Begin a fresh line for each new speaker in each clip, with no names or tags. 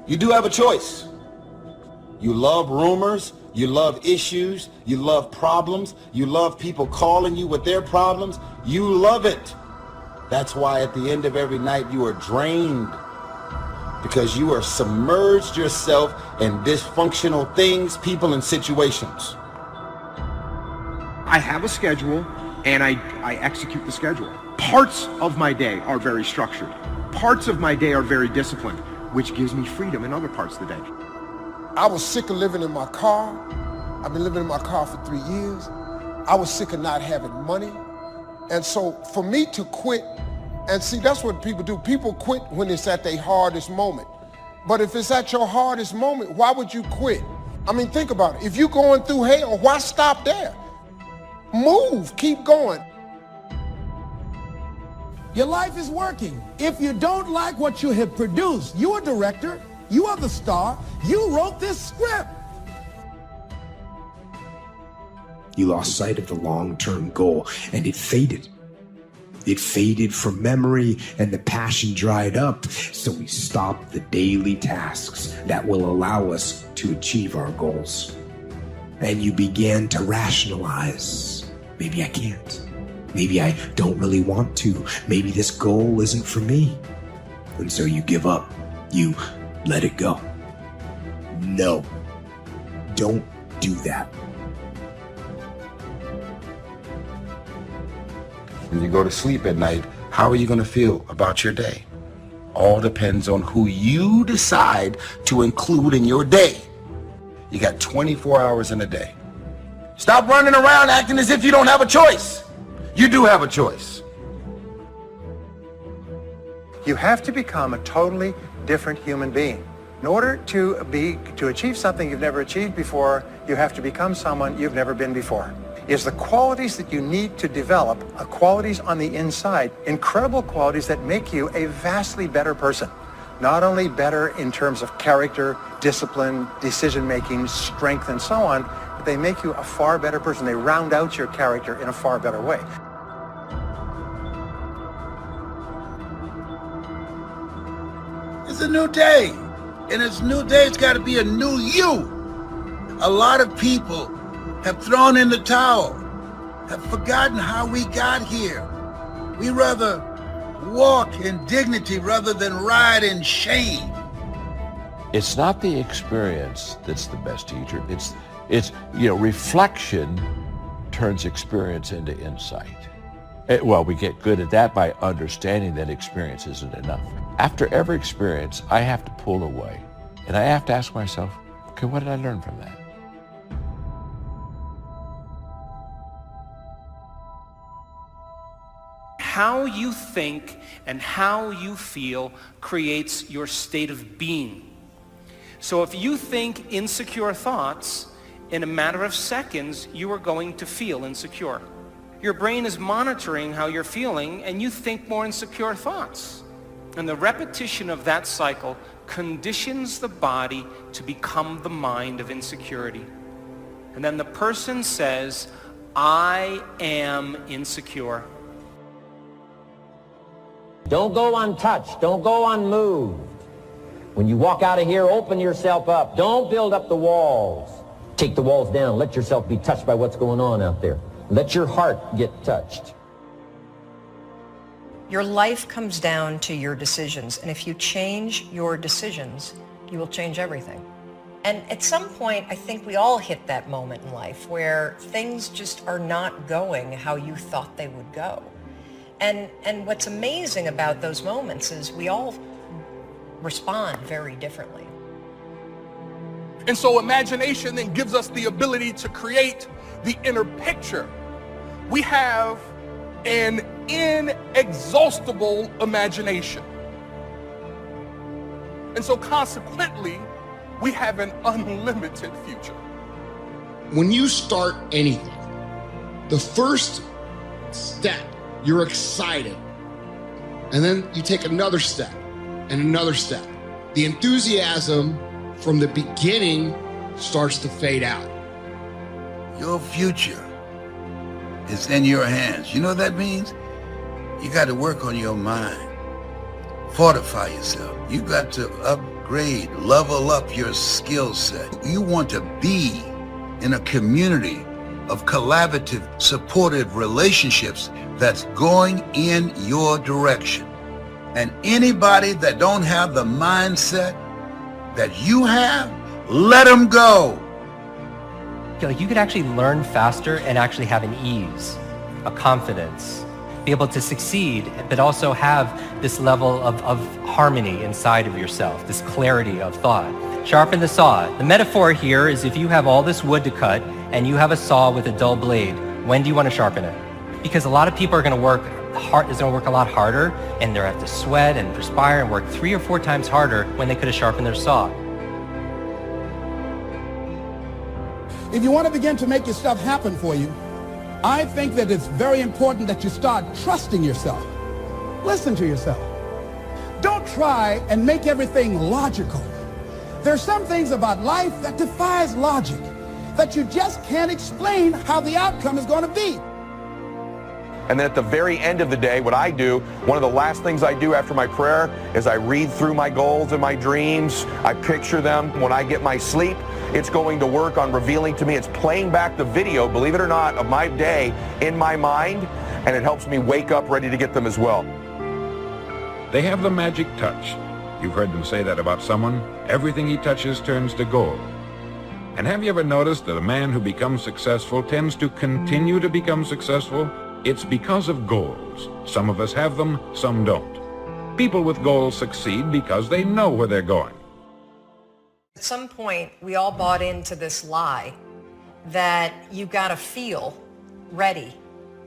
You do have a choice. You love rumors, you love issues, you love problems, you love people calling you with their problems. You love it. That's why at the end of every night you are drained, because you are submerged yourself in dysfunctional things, people, and situations.
I have a schedule and I execute the schedule. Parts of my day are very structured. Parts of my day are very disciplined, which gives me freedom in other parts of the day.
I was sick of living in my car. I've been living in my car for 3 years. I was sick of not having money. And so for me to quit, and see, that's what people do. People quit when it's at their hardest moment. But if it's at your hardest moment, why would you quit? I mean, think about it. If you're going through hell, why stop there? Move, keep going.
Your life is working. If you don't like what you have produced, you're a director, you are the star, you wrote this script.
You lost sight of the long-term goal, and it faded. It faded from memory, and the passion dried up, so we stopped the daily tasks that will allow us to achieve our goals. And you began to rationalize. Maybe I can't. Maybe I don't really want to. Maybe this goal isn't for me. And so you give up. You let it go. No, don't do that.
When you go to sleep at night, how are you going to feel about your day? All depends on who you decide to include in your day. You got 24 hours in a day. Stop running around acting as if you don't have a choice. You do have a choice.
You have to become a totally different human being. In order to achieve something you've never achieved before, you have to become someone you've never been before. Is the qualities that you need to develop, qualities on the inside, incredible qualities that make you a vastly better person. Not only better in terms of character, discipline, decision-making, strength, and so on, but they make you a far better person. They round out your character in a far better way.
It's a new day. And it's a new day, it's got to be a new you. A lot of people have thrown in the towel, have forgotten how we got here. We rather walk in dignity rather than ride in shame.
It's not the experience that's the best teacher. It's reflection turns experience into insight. Well, we get good at that by understanding that experience isn't enough. After every experience, I have to pull away and I have to ask myself, okay, what did I learn from that?
How you think and how you feel creates your state of being. So if you think insecure thoughts, in a matter of seconds, you are going to feel insecure. Your brain is monitoring how you're feeling and you think more insecure thoughts. And the repetition of that cycle conditions the body to become the mind of insecurity. And then the person says, I am insecure.
Don't go untouched. Don't go unmoved. When you walk out of here, open yourself up. Don't build up the walls. Take the walls down. Let yourself be touched by what's going on out there. Let your heart get touched.
Your life comes down to your decisions, and if you change your decisions, you will change everything. And at some point, I think we all hit that moment in life where things just are not going how you thought they would go. And what's amazing about those moments is we all respond very differently.
And so imagination then gives us the ability to create the inner picture. We have an inexhaustible imagination. And so consequently, we have an unlimited future.
When you start anything, the first step, you're excited. And then you take another step and another step. The enthusiasm from the beginning starts to fade out.
Your future is in your hands. You know what that means? You got to work on your mind. Fortify yourself. You got to upgrade upgrade, level up your skill set. You want to be in a community of collaborative, supportive relationships that's going in your direction. And anybody that don't have the mindset that you have, let them go.
I feel like you could actually learn faster and actually have an ease, a confidence, be able to succeed, but also have this level of harmony inside of yourself, this clarity of thought. Sharpen the saw. The metaphor here is if you have all this wood to cut and you have a saw with a dull blade, when do you want to sharpen it? Because a lot of people are going to work hard, is going to work a lot harder, and they're have to sweat and perspire and work 3 or 4 times harder when they could have sharpened their saw.
If you want to begin to make your stuff happen for you, I think that it's very important that you start trusting yourself. Listen to yourself. Don't try and make everything logical. There's some things about life that defies logic, that you just can't explain how the outcome is going to be.
And then at the very end of the day, what I do, one of the last things I do after my prayer is I read through my goals and my dreams. I picture them. When I get my sleep, it's going to work on revealing to me. It's playing back the video, believe it or not, of my day in my mind, and it helps me wake up ready to get them as well.
They have the magic touch. You've heard them say that about someone. Everything he touches turns to gold. And have you ever noticed that a man who becomes successful tends to continue to become successful? It's because of goals. Some of us have them, some don't. People with goals succeed because they know where they're going.
At some point, we all bought into this lie that you got to feel ready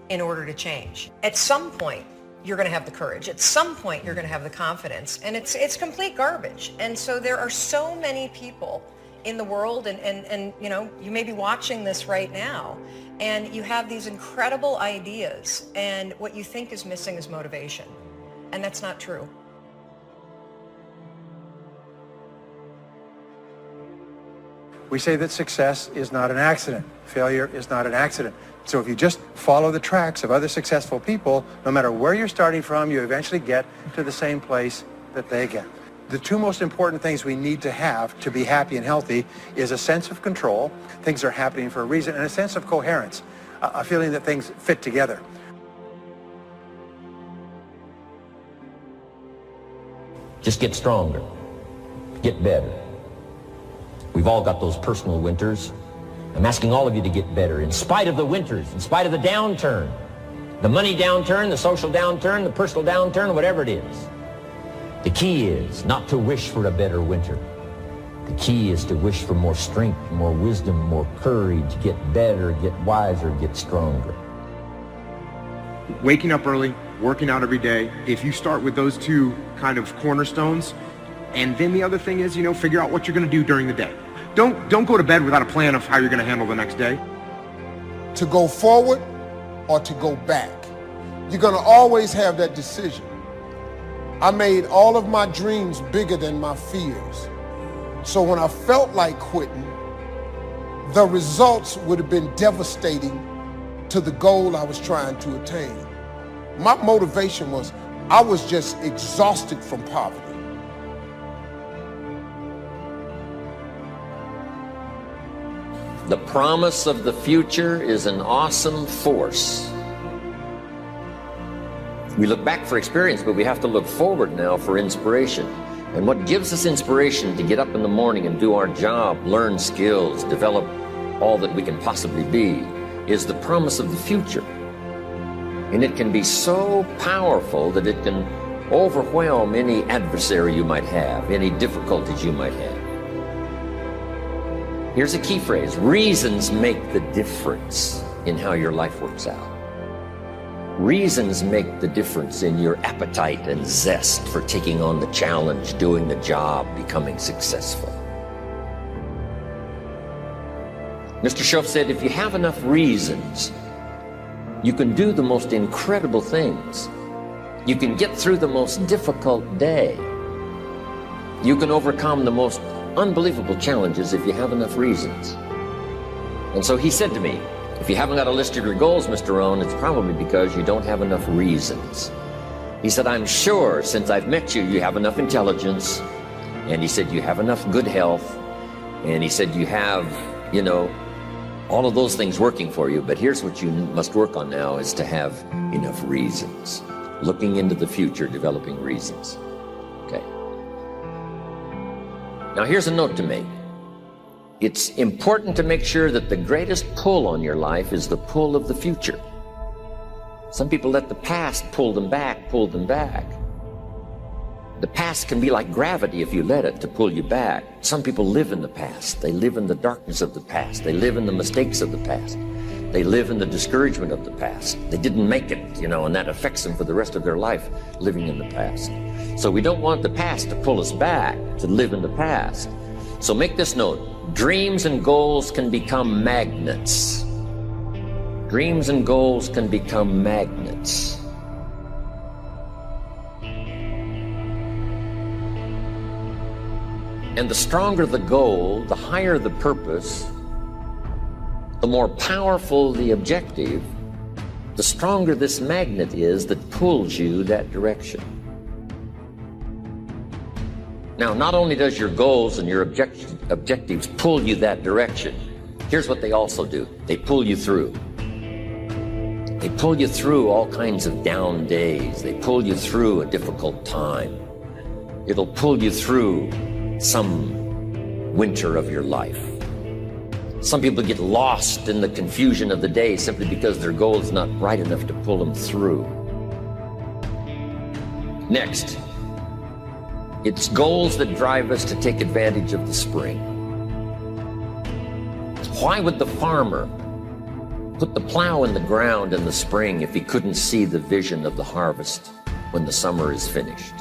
in order to change. At some point, you're going to have the courage. At some point, you're going to have the confidence. And it's complete garbage. And so there are so many people in the world, and you know, you may be watching this right now, and you have these incredible ideas, and what you think is missing is motivation. And that's not true.
We say that success is not an accident. Failure is not an accident. So if you just follow the tracks of other successful people, no matter where you're starting from, you eventually get to the same place that they get. The 2 most important things we need to have to be happy and healthy is a sense of control, things are happening for a reason, and a sense of coherence, a feeling that things fit together.
Just get stronger, get better. We've all got those personal winters. I'm asking all of you to get better in spite of the winters, in spite of the downturn, the money downturn, the social downturn, the personal downturn, whatever it is. The key is not to wish for a better winter. The key is to wish for more strength, more wisdom, more courage, get better, get wiser, get stronger.
Waking up early, working out every day, if you start with those 2 kind of cornerstones, and then the other thing is, you know, figure out what you're going to do during the day. Don't go to bed without a plan of how you're going to handle the next day.
To go forward or to go back. You're going to always have that decision. I made all of my dreams bigger than my fears. So when I felt like quitting, the results would have been devastating to the goal I was trying to attain. My motivation was, I was just exhausted from poverty.
The promise of the future is an awesome force. We look back for experience, but we have to look forward now for inspiration. And what gives us inspiration to get up in the morning and do our job, learn skills, develop all that we can possibly be, is the promise of the future. And it can be so powerful that it can overwhelm any adversary you might have, any difficulties you might have. Here's a key phrase: reasons make the difference in how your life works out. Reasons make the difference in your appetite and zest for taking on the challenge, doing the job, becoming successful. Mr. Schoaf said, if you have enough reasons, you can do the most incredible things. You can get through the most difficult day. You can overcome the most unbelievable challenges if you have enough reasons. And so he said to me, if you haven't got a list of your goals, Mr. Rohn, it's probably because you don't have enough reasons. He said, I'm sure since I've met you, you have enough intelligence, And he said, you have enough good health. And he said, you have, you know, all of those things working for you. But here's what you must work on now is to have enough reasons. Looking into the future, developing reasons. Okay. Now here's a note to make. It's important to make sure that the greatest pull on your life is the pull of the future. Some people let the past pull them back, pull them back. The past can be like gravity if you let it to pull you back. Some people live in the past. They live in the darkness of the past. They live in the mistakes of the past. They live in the discouragement of the past. They didn't make it, you know, and that affects them for the rest of their life, living in the past. So we don't want the past to pull us back, to live in the past. So make this note. Dreams and goals can become magnets. Dreams and goals can become magnets. And the stronger the goal, the higher the purpose, the more powerful the objective, the stronger this magnet is that pulls you that direction. Now, not only does your goals and your objectives pull you that direction, here's what they also do. They pull you through. They pull you through all kinds of down days. They pull you through a difficult time. It'll pull you through some winter of your life. Some people get lost in the confusion of the day simply because their goal is not bright enough to pull them through. Next, it's goals that drive us to take advantage of the spring. Why would the farmer put the plow in the ground in the spring if he couldn't see the vision of the harvest when the summer is finished?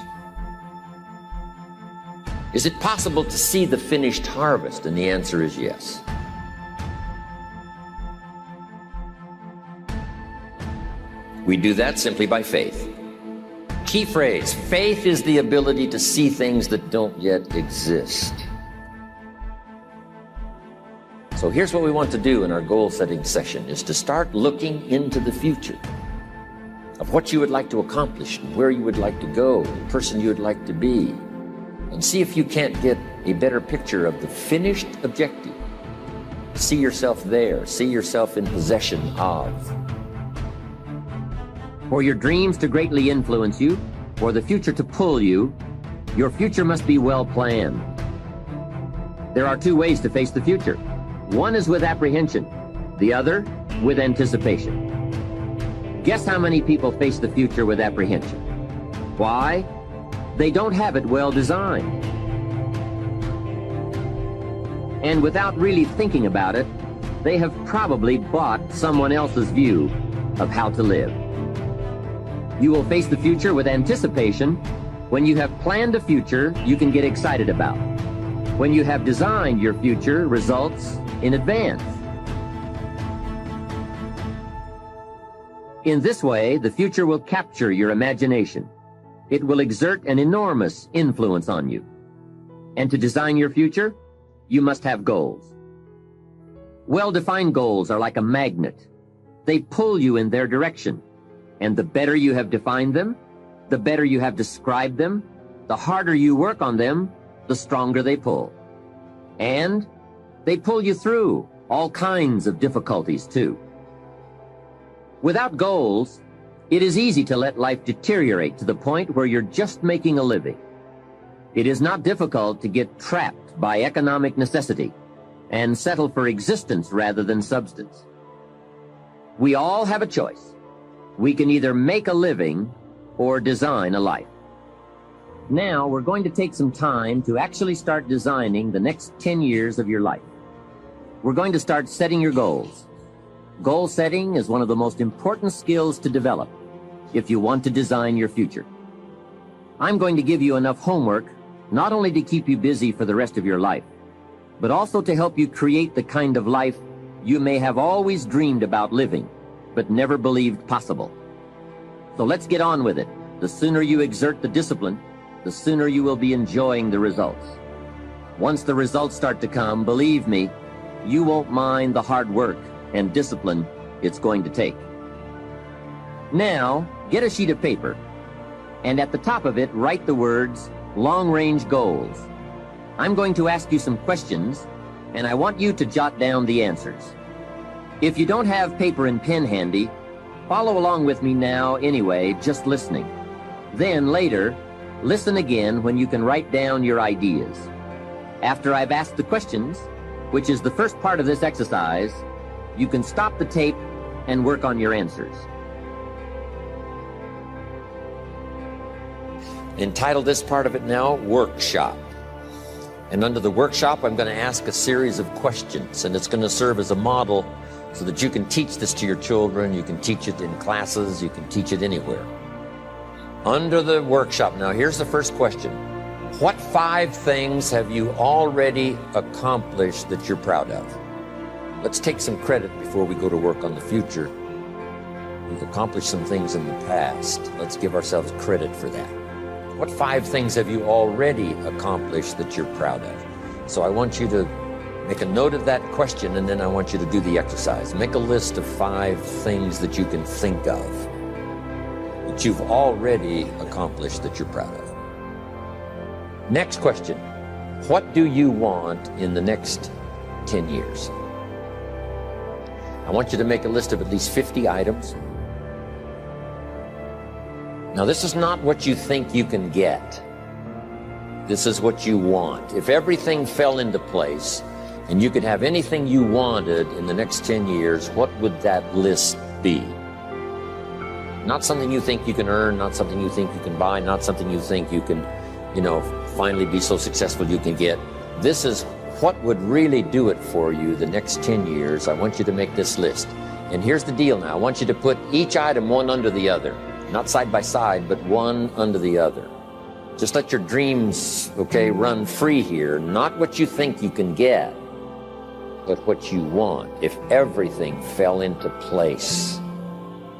Is it possible to see the finished harvest? And the answer is yes. We do that simply by faith. Key phrase, faith is the ability to see things that don't yet exist. So here's what we want to do in our goal setting session, is to start looking into the future of what you would like to accomplish, and where you would like to go, the person you would like to be, and see if you can't get a better picture of the finished objective. See yourself there, see yourself in possession of. For your dreams to greatly influence you, for the future to pull you, your future must be well planned. There are two ways to face the future. One is with apprehension, the other with anticipation. Guess how many people face the future with apprehension? Why? They don't have it well designed. And without really thinking about it, they have probably bought someone else's view of how to live. You will face the future with anticipation when you have planned a future you can get excited about, when you have designed your future results in advance. In this way, the future will capture your imagination. It will exert an enormous influence on you. And to design your future, you must have goals. Well-defined goals are like a magnet. They pull you in their direction. And the better you have defined them, the better you have described them, the harder you work on them, the stronger they pull. And they pull you through all kinds of difficulties too. Without goals, it is easy to let life deteriorate to the point where you're just making a living. It is not difficult to get trapped by economic necessity and settle for existence rather than substance. We all have a choice. We can either make a living or design a life. Now we're going to take some time to actually start designing the next 10 years of your life. We're going to start setting your goals. Goal setting is one of the most important skills to develop if you want to design your future. I'm going to give you enough homework not only to keep you busy for the rest of your life, but also to help you create the kind of life you may have always dreamed about living, but never believed possible. So let's get on with it. The sooner you exert the discipline, the sooner you will be enjoying the results. Once the results start to come, believe me, you won't mind the hard work and discipline it's going to take. Now, get a sheet of paper, and at the top of it, write the words long-range goals, I'm going to ask you some questions, and I want you to jot down the answers. If you don't have paper and pen handy, follow along with me now anyway, just listening. Then later, listen again when you can write down your ideas. After I've asked the questions, which is the first part of this exercise, you can stop the tape and work on your answers. Entitle this part of it now, Workshop. And under the workshop, I'm going to ask a series of questions, and it's going to serve as a model so that you can teach this to your children, you can teach it in classes, you can teach it anywhere. Under the workshop, now here's the first question. What 5 things have you already accomplished that you're proud of? Let's take some credit before we go to work on the future. We've accomplished some things in the past. Let's give ourselves credit for that. What 5 things have you already accomplished that you're proud of? So I want you to make a note of that question, and then I want you to do the exercise. Make a list of 5 things that you can think of that you've already accomplished that you're proud of. Next question. What do you want in the next 10 years? I want you to make a list of at least 50 items. Now, this is not what you think you can get. This is what you want. If everything fell into place and you could have anything you wanted in the next 10 years, what would that list be? Not something you think you can earn, not something you think you can buy, not something you think you can, finally be so successful you can get. This is what would really do it for you the next 10 years. I want you to make this list. And here's the deal now. I want you to put each item one under the other. Not side by side, but one under the other. Just let your dreams, run free here. Not what you think you can get, but what you want. If everything fell into place,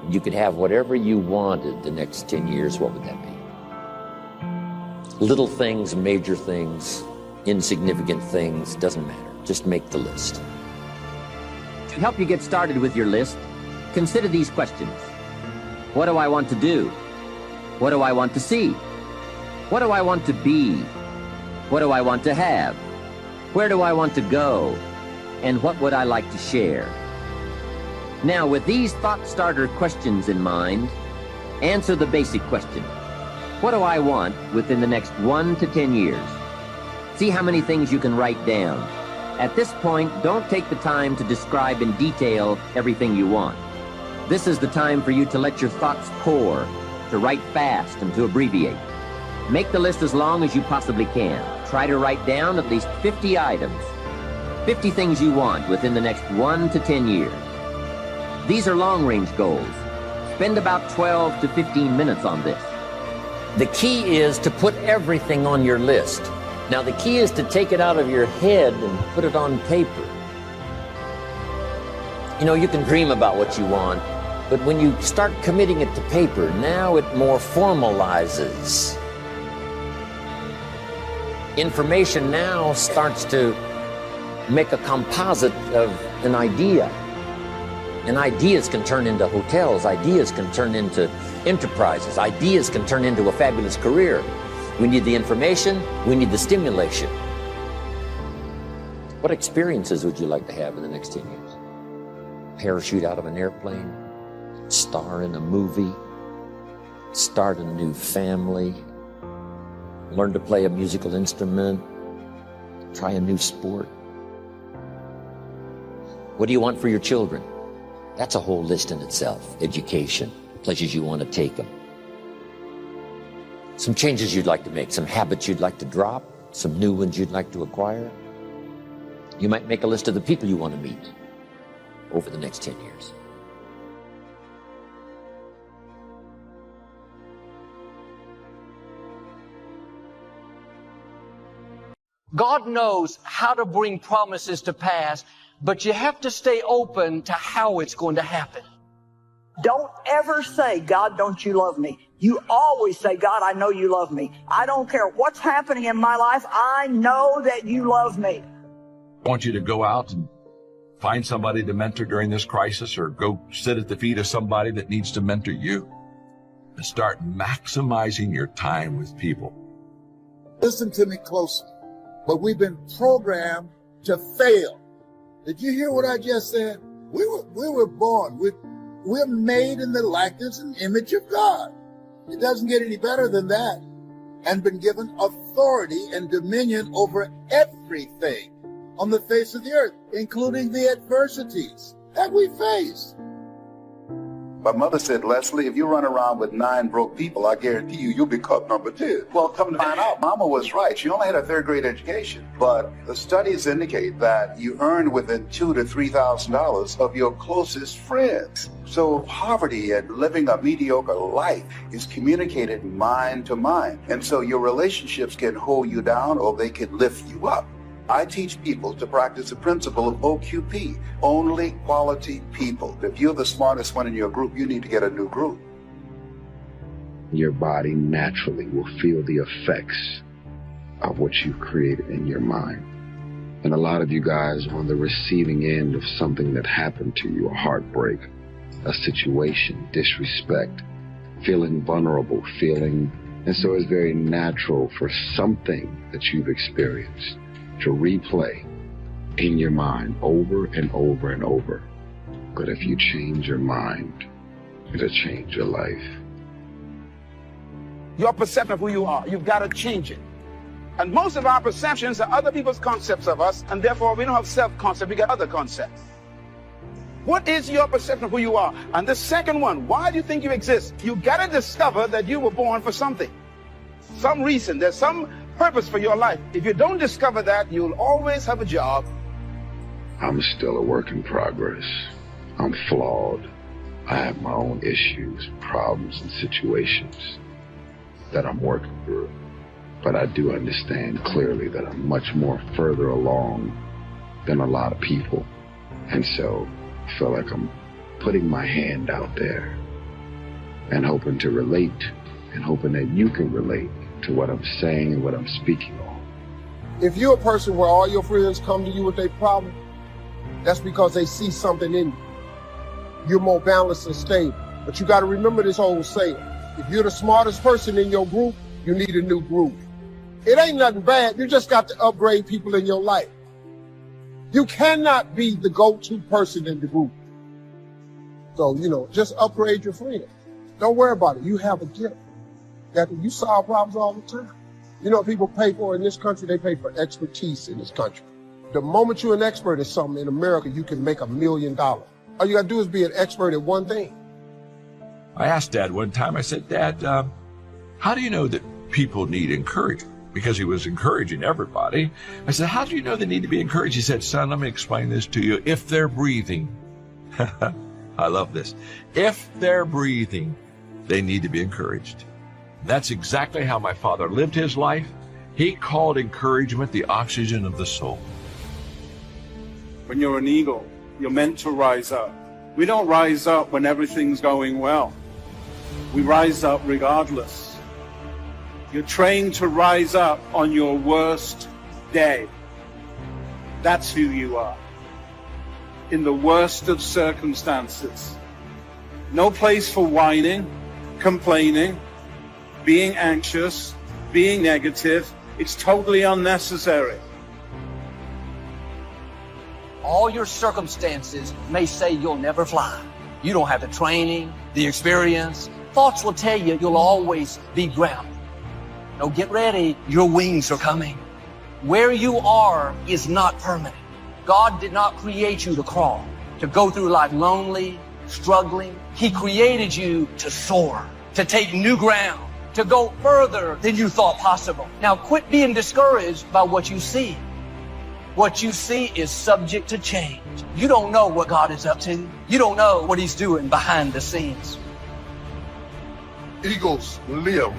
you could have whatever you wanted the next 10 years, what would that be? Little things, major things, insignificant things, doesn't matter. Just make the list. To help you get started with your list, consider these questions. What do I want to do? What do I want to see? What do I want to be? What do I want to have? Where do I want to go? And what would I like to share? Now, with these thought starter questions in mind, answer the basic question. What do I want within the next 1 to 10 years? See how many things you can write down. At this point, don't take the time to describe in detail everything you want. This is the time for you to let your thoughts pour, to write fast and to abbreviate. Make the list as long as you possibly can. Try to write down at least 50 items, 50 things you want within the next 1 to 10 years. These are long-range goals. Spend about 12 to 15 minutes on this. The key is to put everything on your list. Now, the key is to take it out of your head and put it on paper. You can dream about what you want, but when you start committing it to paper, now it more formalizes. Information now starts to make a composite of an idea. And ideas can turn into hotels, ideas can turn into enterprises, ideas can turn into a fabulous career. We need the information, we need the stimulation. What experiences would you like to have in the next 10 years? Parachute out of an airplane, star in a movie, start a new family, learn to play a musical instrument, try a new sport. What do you want for your children? That's a whole list in itself. Education, places you want to take them. Some changes you'd like to make, some habits you'd like to drop, some new ones you'd like to acquire. You might make a list of the people you want to meet over the next 10 years.
God knows how to bring promises to pass, but you have to stay open to how it's going to happen.
Don't ever say, God, don't you love me? You always say, God, I know you love me. I don't care what's happening in my life. I know that you love me.
I want you to go out and find somebody to mentor during this crisis, or go sit at the feet of somebody that needs to mentor you, and start maximizing your time with people.
Listen to me closely. but we've been programmed to fail. Did you hear what I just said? We were born. We're made in the likeness and image of God. It doesn't get any better than that. And been given authority and dominion over everything on the face of the earth, including the adversities that we face.
My mother said, Leslie, if you run around with 9 broke people, I guarantee you'll be caught number 2. Well, come to find out, Mama was right. She only had a 3rd grade education. But the studies indicate that you earn within $2,000 to $3,000 of your closest friends. So poverty and living a mediocre life is communicated mind to mind. And so your relationships can hold you down or they can lift you up. I teach people to practice the principle of OQP, only quality people. If you're the smartest one in your group, you need to get a new group.
Your body naturally will feel the effects of what you've created in your mind. And a lot of you guys are on the receiving end of something that happened to you, a heartbreak, a situation, disrespect, feeling vulnerable, and so it's very natural for something that you've experienced to replay in your mind over and over and over. But if you change your mind, it'll change your life.
Your perception of who you are, you've got to change it. And most of our perceptions are other people's concepts of us, and therefore we don't have self-concept, we got other concepts. What is your perception of who you are? And the second one, why do you think you exist? You got to discover that you were born for something. Some reason, there's some purpose for your life. If you don't discover that, you'll always have a job.
I'm still a work in progress. I'm flawed. I have my own issues, problems, and situations that I'm working through. But I do understand clearly that I'm much more further along than a lot of people. And so I feel like I'm putting my hand out there and hoping to relate and hoping that you can relate to what I'm saying and what I'm speaking on.
If you're a person where all your friends come to you with their problem, that's because they see something in you. You're more balanced and stable. But you got to remember this old saying. If you're the smartest person in your group, you need a new group. It ain't nothing bad. You just got to upgrade people in your life. You cannot be the go-to person in the group. So, just upgrade your friends. Don't worry about it. You have a gift. You solve problems all the time. You know what people pay for in this country? They pay for expertise in this country. The moment you're an expert at something in America, you can make $1 million. All you got to do is be an expert at one thing.
I asked Dad one time, I said, Dad, how do you know that people need encouragement? Because he was encouraging everybody. I said, how do you know they need to be encouraged? He said, son, let me explain this to you. If they're breathing, I love this. If they're breathing, they need to be encouraged. That's exactly how my father lived his life. He called encouragement the oxygen of the soul.
When you're an eagle, you're meant to rise up. We don't rise up when everything's going well. We rise up regardless. You're trained to rise up on your worst day. That's who you are. In the worst of circumstances. No place for whining, complaining, being anxious, being negative. It's totally unnecessary.
All your circumstances may say you'll never fly. You don't have the training, the experience. Thoughts will tell you you'll always be grounded. No, get ready. Your wings are coming. Where you are is not permanent. God did not create you to crawl, to go through life lonely, struggling. He created you to soar, to take new ground, to go further than you thought possible. Now quit being discouraged by what you see. What you see is subject to change. You don't know what God is up to. You don't know what He's doing behind the scenes.
Eagles live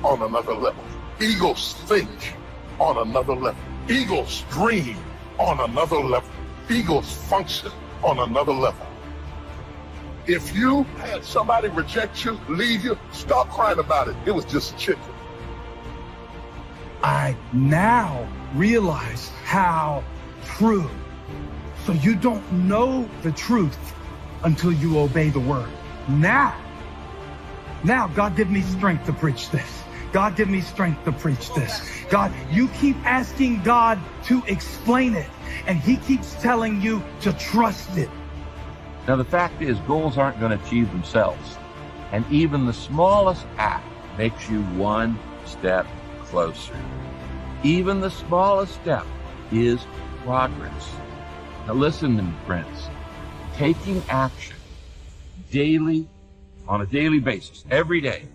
on another level. Eagles think on another level. Eagles dream on another level. Eagles function on another level. If you had somebody reject you, leave you, stop crying about it. It was just chicken.
I now realize how true. So you don't know the truth until you obey the word. Now God give me strength to preach this. God, give me strength to preach this. God, you keep asking God to explain it, and he keeps telling you to trust it.
Now, the fact is, goals aren't going to achieve themselves. And even the smallest act makes you one step closer. Even the smallest step is progress. Now, listen to me, friends. Taking action daily, on a daily basis, every day,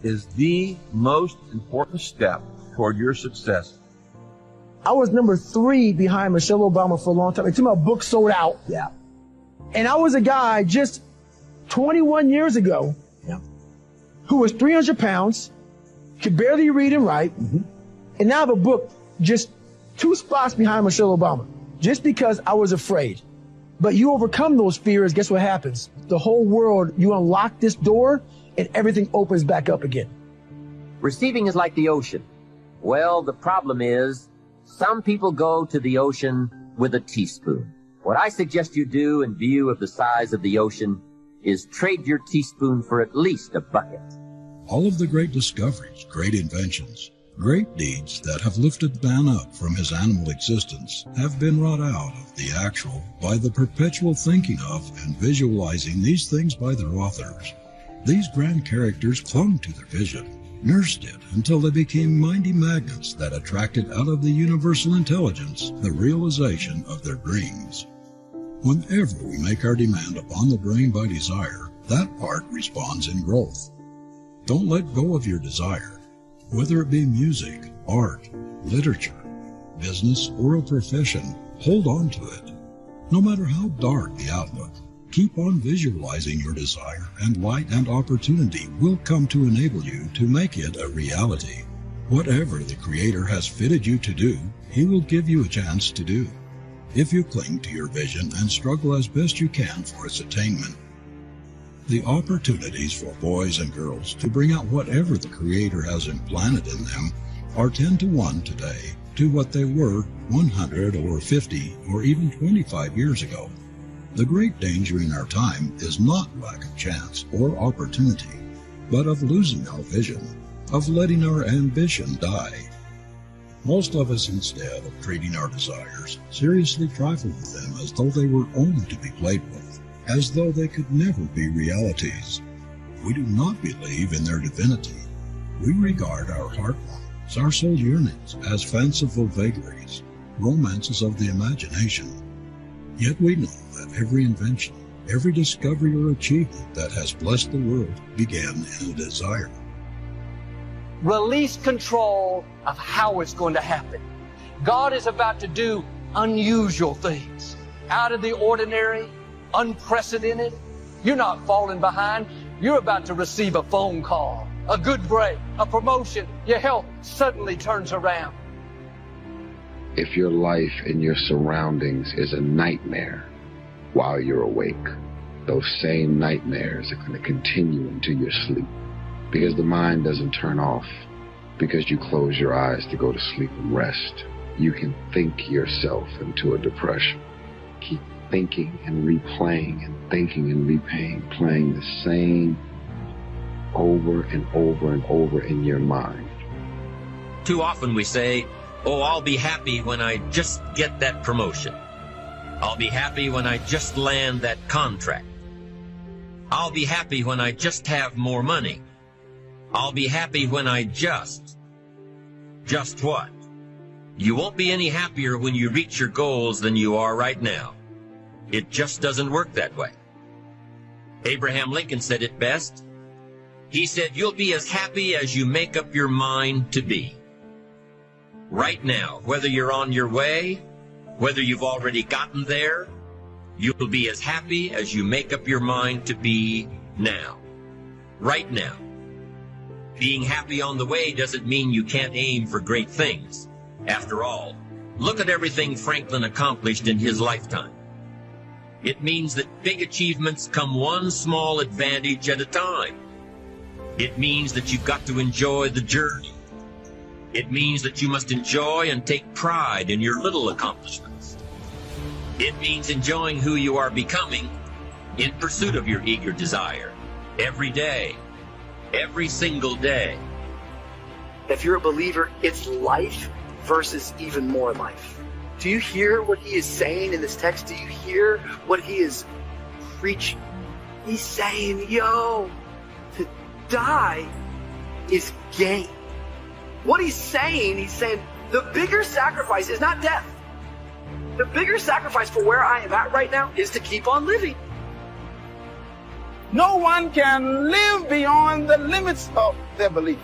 is the most important step toward your success.
I was number 3 behind Michelle Obama for a long time. Until my book sold out. Yeah. And I was a guy just 21 years ago who was 300 pounds, could barely read and write, and now I have a book just 2 spots behind Michelle Obama, just because I was afraid. But you overcome those fears, guess what happens? The whole world, you unlock this door, and everything opens back up again.
Receiving is like the ocean. Well, the problem is, some people go to the ocean with a teaspoon. What I suggest you do in view of the size of the ocean is trade your teaspoon for at least a bucket.
All of the great discoveries, great inventions, great deeds that have lifted man up from his animal existence have been wrought out of the actual by the perpetual thinking of and visualizing these things by their authors. These grand characters clung to their vision, nursed it until they became mighty magnets that attracted out of the universal intelligence the realization of their dreams. Whenever we make our demand upon the brain by desire, that part responds in growth. Don't let go of your desire. Whether it be music, art, literature, business, or a profession, hold on to it. No matter how dark the outlook, keep on visualizing your desire, and light and opportunity will come to enable you to make it a reality. Whatever the Creator has fitted you to do, He will give you a chance to do, if you cling to your vision and struggle as best you can for its attainment. The opportunities for boys and girls to bring out whatever the Creator has implanted in them are 10 to 1 today to what they were 100 or 50 or even 25 years ago. The great danger in our time is not lack of chance or opportunity, but of losing our vision, of letting our ambition die. Most of us, instead of treating our desires, seriously trifle with them as though they were only to be played with, as though they could never be realities. We do not believe in their divinity. We regard our heart longings, our soul yearnings, as fanciful vagaries, romances of the imagination. Yet we know that every invention, every discovery or achievement that has blessed the world began in a desire.
Release control of how it's going to happen. God is about to do unusual things, out of the ordinary, unprecedented. You're not falling behind. You're about to receive a phone call, a good break, a promotion. Your health suddenly turns around.
If your life and your surroundings is a nightmare while you're awake, those same nightmares are going to continue into your sleep, because the mind doesn't turn off because you close your eyes to go to sleep and rest. You can think yourself into a depression. Keep thinking and replaying and thinking and replaying, playing the same over and over and over in your mind.
Too often we say, oh, I'll be happy when I just get that promotion. I'll be happy when I just land that contract. I'll be happy when I just have more money. I'll be happy when I just what? You won't be any happier when you reach your goals than you are right now. It just doesn't work that way. Abraham Lincoln said it best. He said, you'll be as happy as you make up your mind to be. Right now, whether you're on your way, whether you've already gotten there, you'll be as happy as you make up your mind to be now. Right now. Being happy on the way doesn't mean you can't aim for great things. After all, look at everything Franklin accomplished in his lifetime. It means that big achievements come one small advantage at a time. It means that you've got to enjoy the journey. It means that you must enjoy and take pride in your little accomplishments. It means enjoying who you are becoming in pursuit of your eager desire every day, every single day.
If you're a believer, it's life versus even more life. Do you hear what he is saying in this text? Do you hear what he is preaching? He's saying, yo, to die is gain. What he's saying the bigger sacrifice is not death. The bigger sacrifice for where I am at right now is to keep on living.
No one can live beyond the limits of their belief.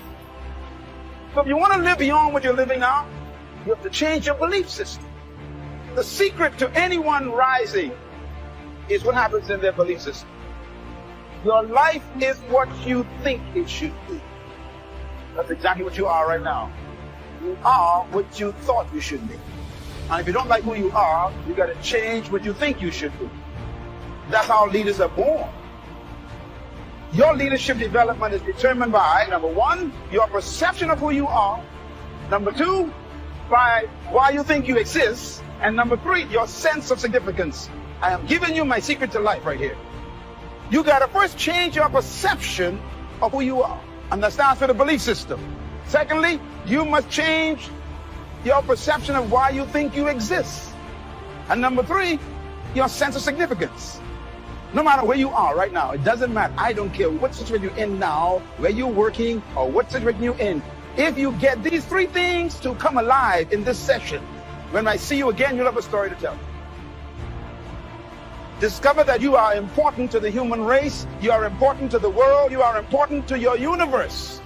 So if you want to live beyond what you're living now, you have to change your belief system. The secret to anyone rising is what happens in their belief system. Your life is what you think it should be. That's exactly what you are right now. You are what you thought you should be. And if you don't like who you are, you got to change what you think you should be. That's how leaders are born. Your leadership development is determined by, number one, your perception of who you are. Number two, by why you think you exist. And number three, your sense of significance. I am giving you my secret to life right here. You got to first change your perception of who you are. And that starts with a belief system. Secondly, you must change your perception of why you think you exist. And number three, your sense of significance. No matter where you are right now, it doesn't matter. I don't care what situation you're in now, where you're working, or what situation you're in. If you get these three things to come alive in this session, when I see you again, you'll have a story to tell. Discover that you are important to the human race, you are important to the world, you are important to your universe.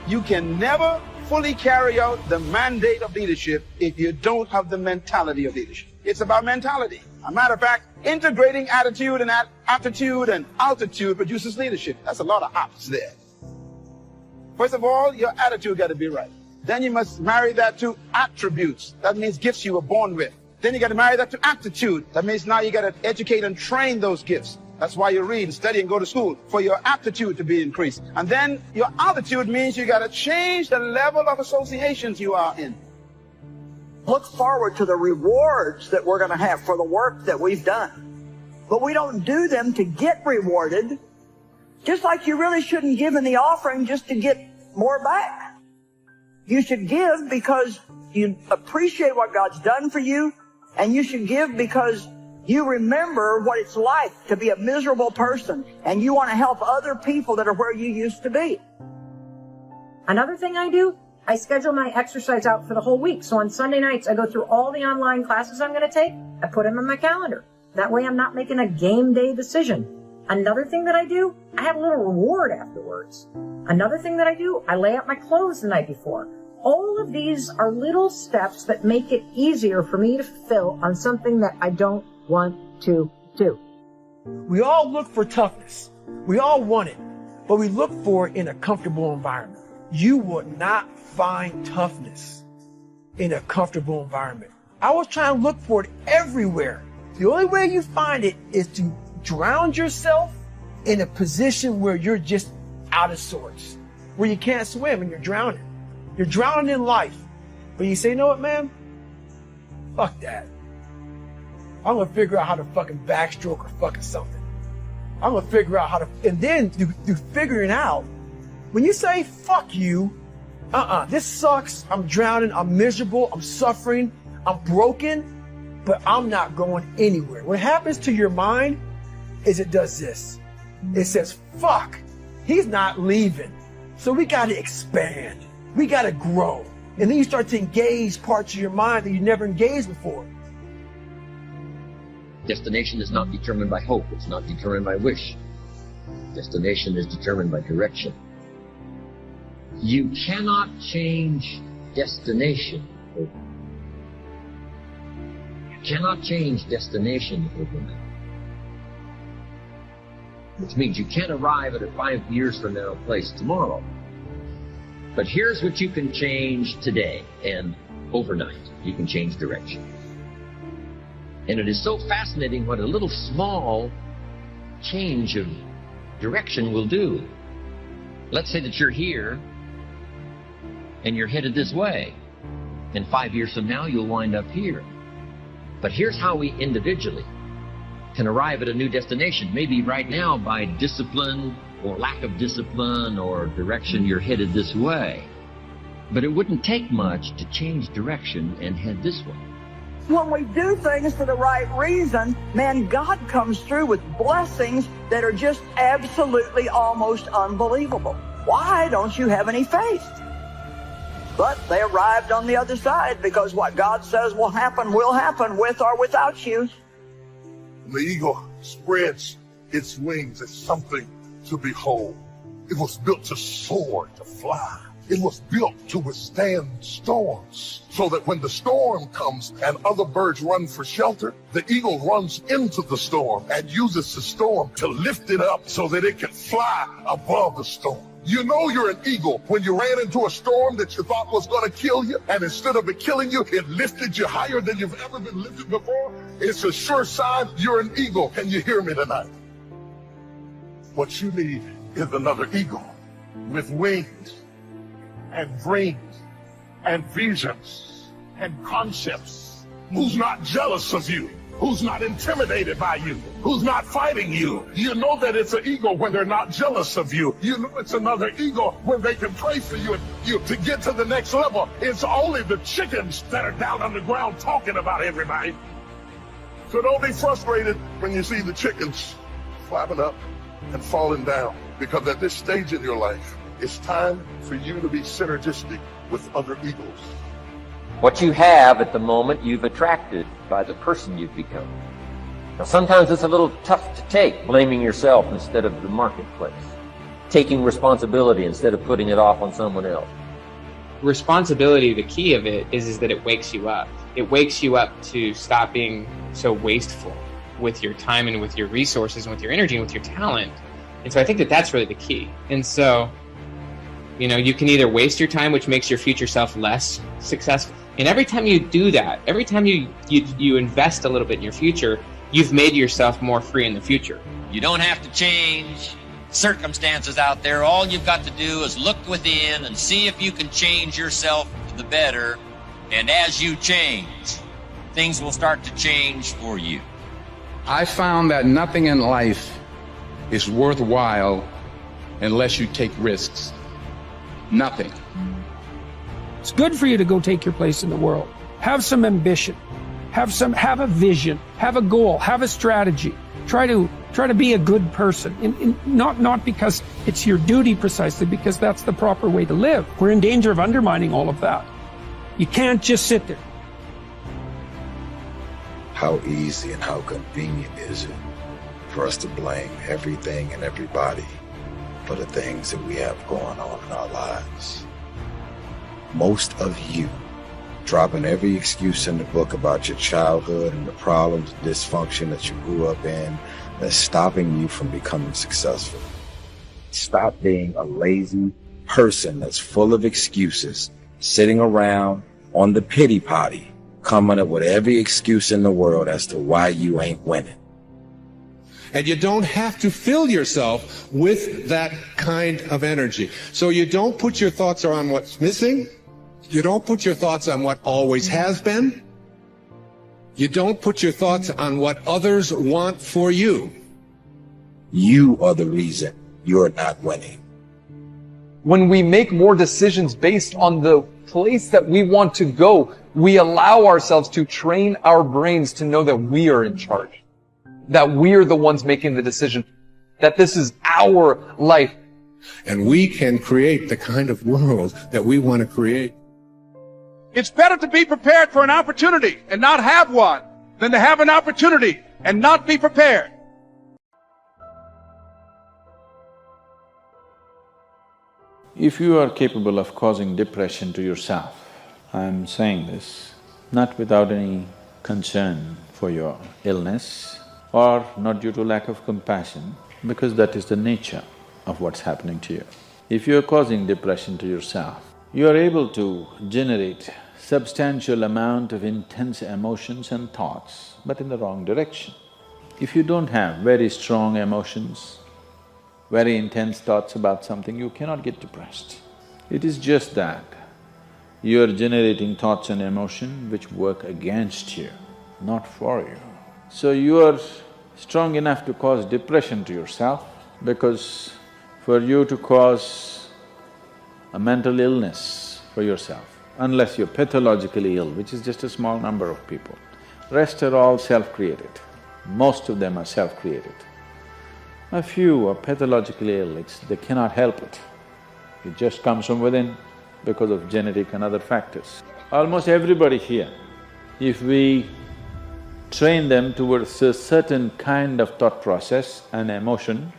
You can never fully carry out the mandate of leadership if you don't have the mentality of leadership. It's about mentality. As a matter of fact, integrating attitude and aptitude and altitude produces leadership. That's a lot of ops there. First of all, your attitude got to be right. Then you must marry that to attributes. That means gifts you were born with. Then you got to marry that to aptitude. That means now you got to educate and train those gifts. That's why you read, study, and go to school, for your aptitude to be increased. And then your altitude means you got to change the level of associations you are in.
Look forward to the rewards that we're going to have for the work that we've done. But we don't do them to get rewarded, just like you really shouldn't give in the offering just to get more back. You should give because you appreciate what God's done for you, and you should give because you remember what it's like to be a miserable person, and you want to help other people that are where you used to be.
Another thing I do, I schedule my exercise out for the whole week. So on Sunday nights, I go through all the online classes I'm going to take. I put them on my calendar. That way I'm not making a game day decision. Another thing that I do, I have a little reward afterwards. Another thing that I do, I lay out my clothes the night before. All of these are little steps that make it easier for me to fulfill on something that I don't want to do.
We all look for toughness. We all want it, but we look for it in a comfortable environment. You will not find toughness in a comfortable environment. I was trying to look for it everywhere. The only way you find it is to drown yourself in a position where you're just out of sorts, where you can't swim and you're drowning. You're drowning in life. But you say, you know what, man? Fuck that. I'm gonna figure out how to fucking backstroke or fucking something. I'm gonna figure out how to, and then through figuring out, when you say, fuck you, this sucks, I'm drowning, I'm miserable, I'm suffering, I'm broken, but I'm not going anywhere. What happens to your mind is it does this. It says, fuck, he's not leaving. So we gotta expand. We gotta grow. And then you start to engage parts of your mind that you never engaged before.
Destination is not determined by hope. It's not determined by wish. Destination is determined by direction. You cannot change destination overnight. You cannot change destination overnight. Which means you can't arrive at a 5 years from now place tomorrow. But here's what you can change today and overnight. You can change direction. And it is so fascinating what a little small change of direction will do. Let's say that you're here and you're headed this way. And 5 years from now, you'll wind up here. But here's how we individually can arrive at a new destination. Maybe right now by discipline or lack of discipline or direction, you're headed this way. But it wouldn't take much to change direction and head this way.
When we do things for the right reason, man, God comes through with blessings that are just absolutely almost unbelievable. Why don't you have any faith? But they arrived on the other side because what God says will happen with or without you.
The eagle spreads its wings as something to behold. It was built to soar, to fly. It was built to withstand storms, so that when the storm comes and other birds run for shelter, the eagle runs into the storm and uses the storm to lift it up so that it can fly above the storm. You know you're an eagle when you ran into a storm that you thought was going to kill you, and instead of it killing you, it lifted you higher than you've ever been lifted before. It's a sure sign you're an eagle. Can you hear me tonight? What you need is another eagle with wings and dreams and visions and concepts, who's not jealous of you, who's not intimidated by you, who's not fighting you. You know that it's an eagle when they're not jealous of you. You know it's another eagle when they can pray for you to get to the next level. It's only the chickens that are down on the ground talking about everybody. So don't be frustrated when you see the chickens flapping up and falling down, because at this stage in your life, it's time for you to be synergistic with other eagles.
What you have at the moment, you've attracted by the person you've become. Now, sometimes it's a little tough to take, blaming yourself instead of the marketplace, taking responsibility instead of putting it off on someone else.
Responsibility, the key of it is that it wakes you up. It wakes you up to stop being so wasteful with your time and with your resources and with your energy and with your talent. And so I think that that's really the key. And so, you know, you can either waste your time, which makes your future self less successful. And every time you do that, every time you invest a little bit in your future, you've made yourself more free in the future.
You don't have to change circumstances out there. All you've got to do is look within and see if you can change yourself to the better. And as you change, things will start to change for you.
I found that nothing in life is worthwhile unless you take risks. Nothing.
It's good for you to go take your place in the world. Have some ambition. Have a vision. Have a goal. Have a strategy. Try to be a good person. Not because it's your duty precisely, because that's the proper way to live. We're in danger of undermining all of that. You can't just sit there.
How easy and how convenient is it for us to blame everything and everybody for the things that we have going on in our lives? Most of you dropping every excuse in the book about your childhood and the problems, dysfunction that you grew up in, that's stopping you from becoming successful. Stop being a lazy person that's full of excuses, sitting around on the pity potty, coming up with every excuse in the world as to why you ain't winning.
And you don't have to fill yourself with that kind of energy. So you don't put your thoughts on what's missing. You don't put your thoughts on what always has been. You don't put your thoughts on what others want for you.
You are the reason you're not winning.
When we make more decisions based on the place that we want to go, we allow ourselves to train our brains to know that we are in charge, that we are the ones making the decision, that this is our life.
And we can create the kind of world that we want to create.
It's better to be prepared for an opportunity and not have one than to have an opportunity and not be prepared.
If you are capable of causing depression to yourself, I'm saying this not without any concern for your illness or not due to lack of compassion, because that is the nature of what's happening to you. If you're causing depression to yourself, you are able to generate substantial amount of intense emotions and thoughts, but in the wrong direction. If you don't have very strong emotions, very intense thoughts about something, you cannot get depressed. It is just that you are generating thoughts and emotion which work against you, not for you. So you are strong enough to cause depression to yourself, because for you to cause a mental illness for yourself, unless you're pathologically ill, which is just a small number of people. Rest are all self-created. Most of them are self-created. A few are pathologically ill, they cannot help it. It just comes from within because of genetic and other factors. Almost everybody here, if we train them towards a certain kind of thought process and emotion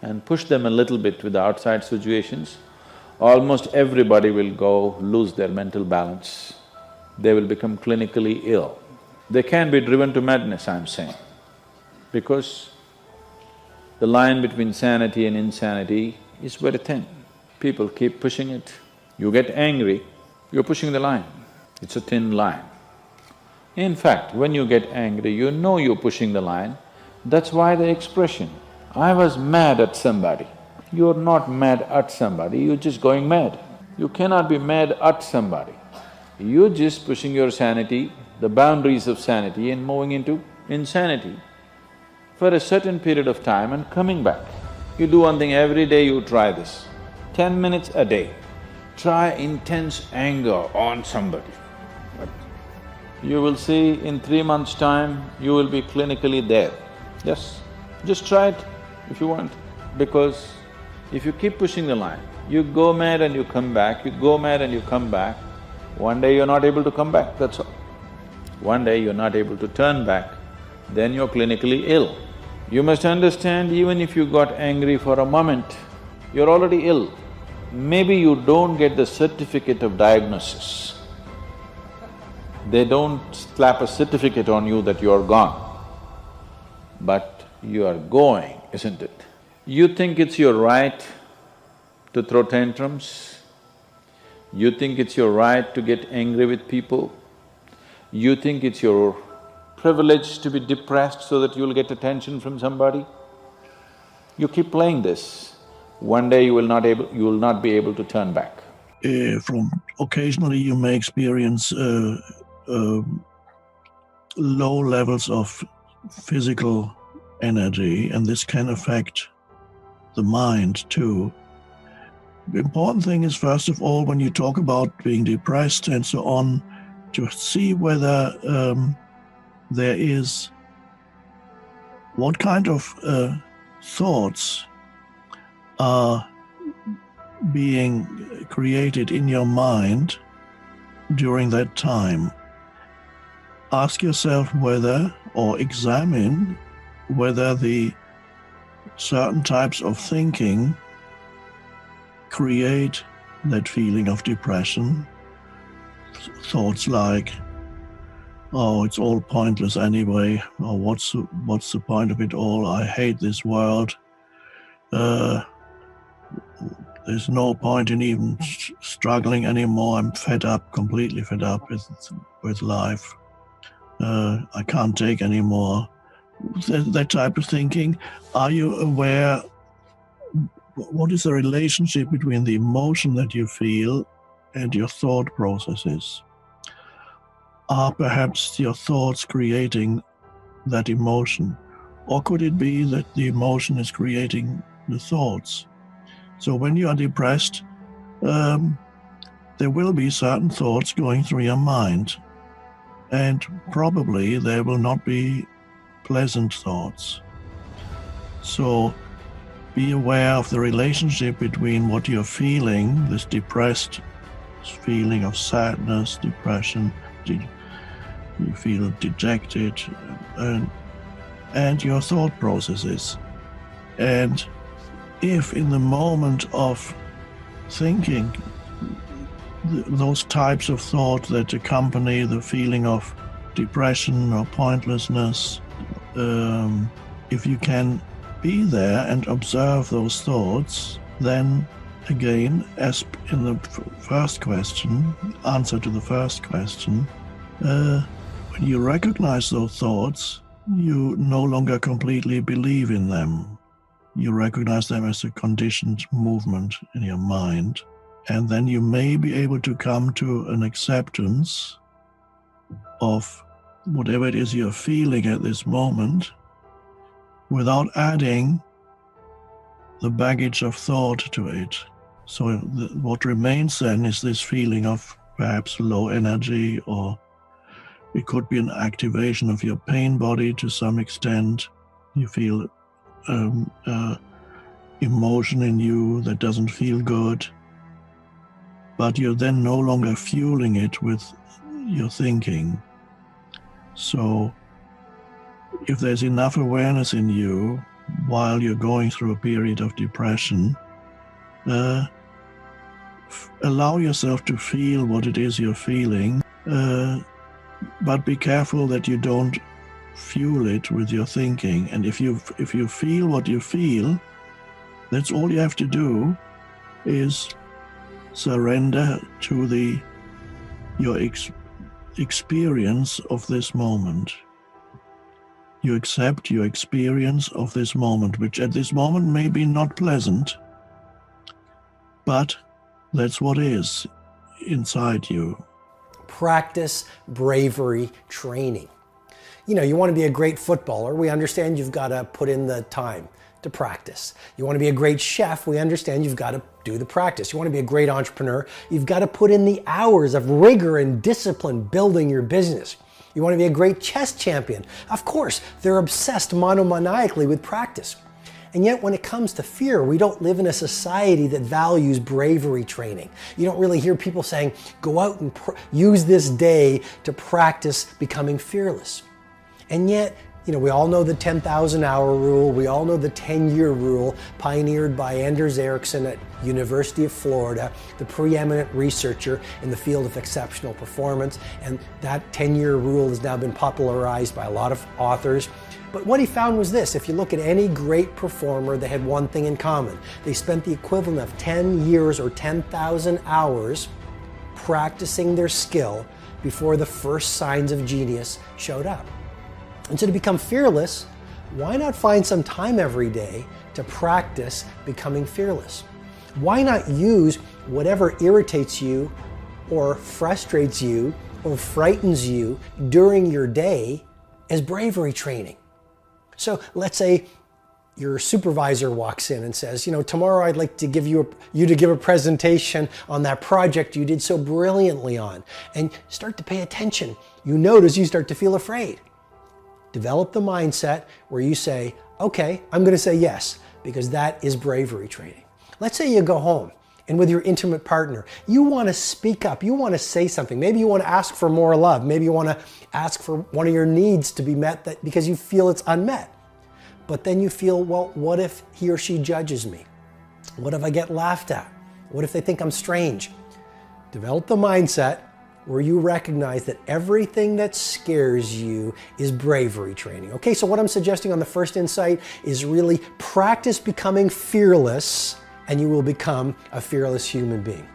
and push them a little bit with the outside situations, almost everybody will go lose their mental balance. They will become clinically ill. They can be driven to madness, I'm saying, because the line between sanity and insanity is very thin. People keep pushing it. You get angry, you're pushing the line. It's a thin line. In fact, when you get angry, you know you're pushing the line. That's why the expression, I was mad at somebody. You're not mad at somebody, you're just going mad. You cannot be mad at somebody. You're just pushing your sanity, the boundaries of sanity, and moving into insanity for a certain period of time and coming back. You do one thing every day, you try this. 10 minutes a day, try intense anger on somebody. You will see in 3 months' time, you will be clinically there. Yes, just try it if you want, because if you keep pushing the line, you go mad and you come back, you go mad and you come back, one day you're not able to come back, that's all. One day you're not able to turn back, then you're clinically ill. You must understand, even if you got angry for a moment, you're already ill. Maybe you don't get the certificate of diagnosis. They don't slap a certificate on you that you're gone, but you are going, isn't it? You think it's your right to throw tantrums? You think it's your right to get angry with people? You think it's your privilege to be depressed so that you'll get attention from somebody? You keep playing this, one day you will not be able to turn back.
From occasionally you may experience low levels of physical energy, and this can affect the mind too. The important thing is, first of all, when you talk about being depressed and so on, to see whether there is… what kind of thoughts are being created in your mind during that time. Ask yourself whether, or examine whether the certain types of thinking create that feeling of depression. Thoughts like, oh, it's all pointless anyway, or what's the point of it all, I hate this world, there's no point in even struggling anymore, I'm fed up, completely fed up with life, I can't take anymore. That type of thinking. Are you aware what is the relationship between the emotion that you feel and your thought processes? Are perhaps your thoughts creating that emotion? Or could it be that the emotion is creating the thoughts? So when you are depressed, there will be certain thoughts going through your mind, and probably there will not be pleasant thoughts. So be aware of the relationship between what you're feeling, this depressed feeling of sadness, depression, you feel dejected, and your thought processes. And if in the moment of thinking, those types of thought that accompany the feeling of depression or pointlessness, if you can be there and observe those thoughts, then again, as in the first question, answer to the first question, when you recognize those thoughts, you no longer completely believe in them. You recognize them as a conditioned movement in your mind, and then you may be able to come to an acceptance of whatever it is you're feeling at this moment without adding the baggage of thought to it. So what remains then is this feeling of perhaps low energy, or it could be an activation of your pain body to some extent. You feel emotion in you that doesn't feel good, but you're then no longer fueling it with your thinking. So if there's enough awareness in you while you're going through a period of depression, allow yourself to feel what it is you're feeling, but be careful that you don't fuel it with your thinking. And if you feel what you feel, that's all you have to do is surrender to your experience of this moment. You accept your experience of this moment, which at this moment may be not pleasant, but that's what is inside you.
Practice bravery training. You know, you want to be a great footballer. We understand you've got to put in the time to practice. You want to be a great chef. We understand you've got to do the practice. You want to be a great entrepreneur. You've got to put in the hours of rigor and discipline building your business. You want to be a great chess champion. Of course, they're obsessed monomaniacally with practice. And yet when it comes to fear, we don't live in a society that values bravery training. You don't really hear people saying, go out and use this day to practice becoming fearless. And yet, you know, we all know the 10,000-hour rule. We all know the 10-year rule pioneered by Anders Ericsson at University of Florida, the preeminent researcher in the field of exceptional performance. And that 10-year rule has now been popularized by a lot of authors. But what he found was this: if you look at any great performer, they had one thing in common. They spent the equivalent of 10 years or 10,000 hours practicing their skill before the first signs of genius showed up. And so to become fearless, why not find some time every day to practice becoming fearless? Why not use whatever irritates you or frustrates you or frightens you during your day as bravery training? So let's say your supervisor walks in and says, you know, tomorrow I'd like to give you to give a presentation on that project you did so brilliantly on. And start to pay attention. You notice you start to feel afraid. Develop the mindset where you say, okay, I'm going to say yes, because that is bravery training. Let's say you go home and with your intimate partner, you want to speak up, you want to say something. Maybe you want to ask for more love. Maybe you want to ask for one of your needs to be met because you feel it's unmet. But then you feel, well, what if he or she judges me? What if I get laughed at? What if they think I'm strange? Develop the mindset where you recognize that everything that scares you is bravery training. Okay, so what I'm suggesting on the first insight is really practice becoming fearless, and you will become a fearless human being.